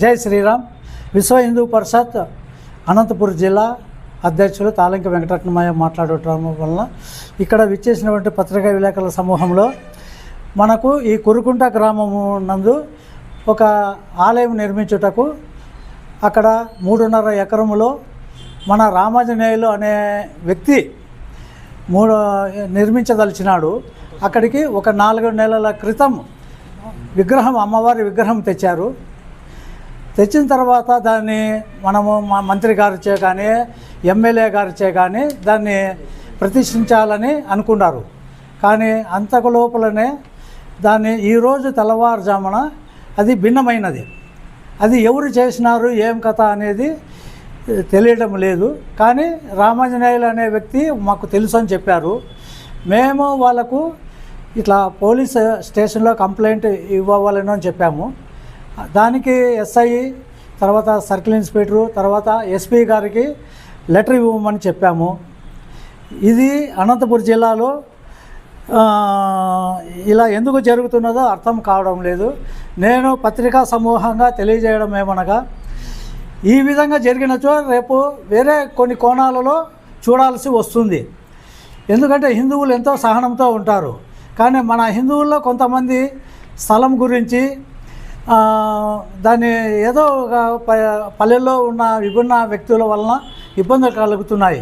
జై శ్రీరామ్. విశ్వ హిందూ పరిషత్ అనంతపురం జిల్లా అధ్యక్షులు తాళంకి వెంకటరత్నమయ్య మాట్లాడటం వలన ఇక్కడ విచ్చేసినటువంటి పత్రికా విలేకరుల సమూహంలో మనకు ఈ కురుకుంట గ్రామము నందు ఒక ఆలయం నిర్మించుటకు అక్కడ 3.5 ఎకరములో మన రామాంజనేయులు అనే వ్యక్తి నిర్మించదలిచినాడు. అక్కడికి ఒక 4 నెలల క్రితం విగ్రహం, అమ్మవారి విగ్రహం తెచ్చారు. తెచ్చిన తర్వాత దాన్ని మనము మంత్రి గారిచే కానీ ఎమ్మెల్యే గారిచే కానీ దాన్ని ప్రతిష్ఠించాలని అనుకున్నారు. కానీ అంతకు లోపలనే దాన్ని ఈరోజు తెల్లవారుజామున అది భిన్నమైనది. అది ఎవరు చేసినారు, ఏం కథ అనేది తెలియడం లేదు. కానీ రామాంజనేయులు అనే వ్యక్తి మాకు తెలుసు అని చెప్పారు. మేము వాళ్ళకు ఇట్లా పోలీస్ స్టేషన్లో కంప్లైంట్ ఇవ్వాలని అని చెప్పాము. దానికి ఎస్ఐ, తర్వాత సర్కిల్ ఇన్స్పెక్టరు, తర్వాత ఎస్పీ గారికి లెటర్ ఇవ్వమని చెప్పాము. ఇది అనంతపురం జిల్లాలో ఇలా ఎందుకు జరుగుతున్నదో అర్థం కావడం లేదు. నేను పత్రికా సమూహంగా తెలియజేయడం ఏమనగా, ఈ విధంగా జరిగినచో రేపు వేరే కొన్ని కోణాలలో చూడాల్సి వస్తుంది. ఎందుకంటే హిందువులు ఎంతో సహనంతో ఉంటారు. కానీ మన హిందువుల్లో కొంతమంది స్థలం గురించి దాన్ని ఏదో ఒక పల్లెల్లో ఉన్న విభిన్న వ్యక్తుల వలన ఇబ్బందులు కలుగుతున్నాయి.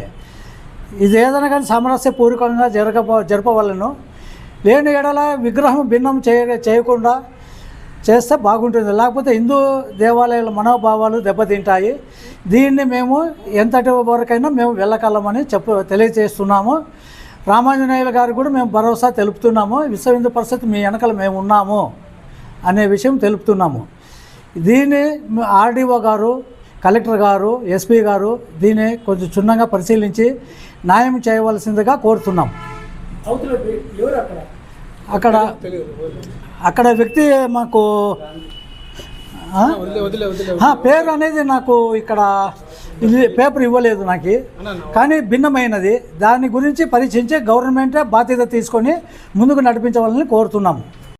ఇది ఏదైనా కానీ సామరస్యపూర్వకంగా జరపవలను. లేని ఎడల విగ్రహం భిన్నం చేయకుండా చేస్తే బాగుంటుంది. లేకపోతే హిందూ దేవాలయాల మనోభావాలు దెబ్బతింటాయి. దీన్ని మేము ఎంతటి వరకైనా మేము వెళ్ళగలమని తెలియజేస్తున్నాము. రామాంజనేయులు గారికి కూడా మేము భరోసా తెలుపుతున్నాము. విశ్వ హిందూ పరిషత్ మీ వెనకాల మేము ఉన్నాము అనే విషయం తెలుపుతున్నాము. దీన్ని ఆర్డీఓ గారు, కలెక్టర్ గారు, ఎస్పీ గారు దీన్ని కొంచెం క్షుణ్ణంగా పరిశీలించి న్యాయం చేయవలసిందిగా కోరుతున్నాం. అక్కడ వ్యక్తి మాకు పేరు అనేది నాకు ఇక్కడ పేపర్ ఇవ్వలేదు నాకు. కానీ భిన్నమైనది. దాని గురించి పరీక్షించి గవర్నమెంటే బాధ్యత తీసుకొని ముందుకు నడిపించవాలని కోరుతున్నాము.